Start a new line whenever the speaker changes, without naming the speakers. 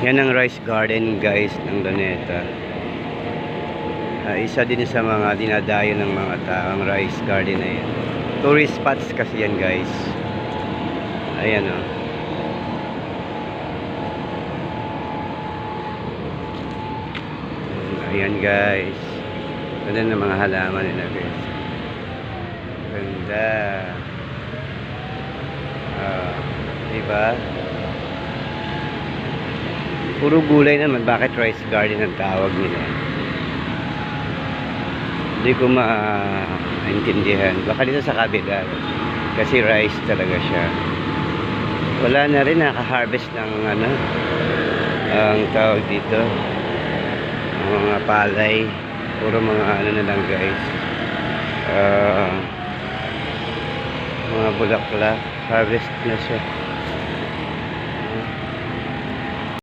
Yan ang rice garden guys ng Luneta. Isa din sa mga dinadayo ng mga taong rice garden na yan. Tourist spots kasi yan guys. Ayan o. Ayan guys. Ganda ng mga halaman nila guys. Ganda. Diba? Puro gulay naman. Bakit rice garden ang tawag nila? Hindi ko maintindihan. Baka dito sa kabila. Kasi rice talaga siya. Wala na rin naka-harvest ng ang tawag dito. Mga palay. Puro mga na lang guys. Mga bulaklak. Harvest na siya.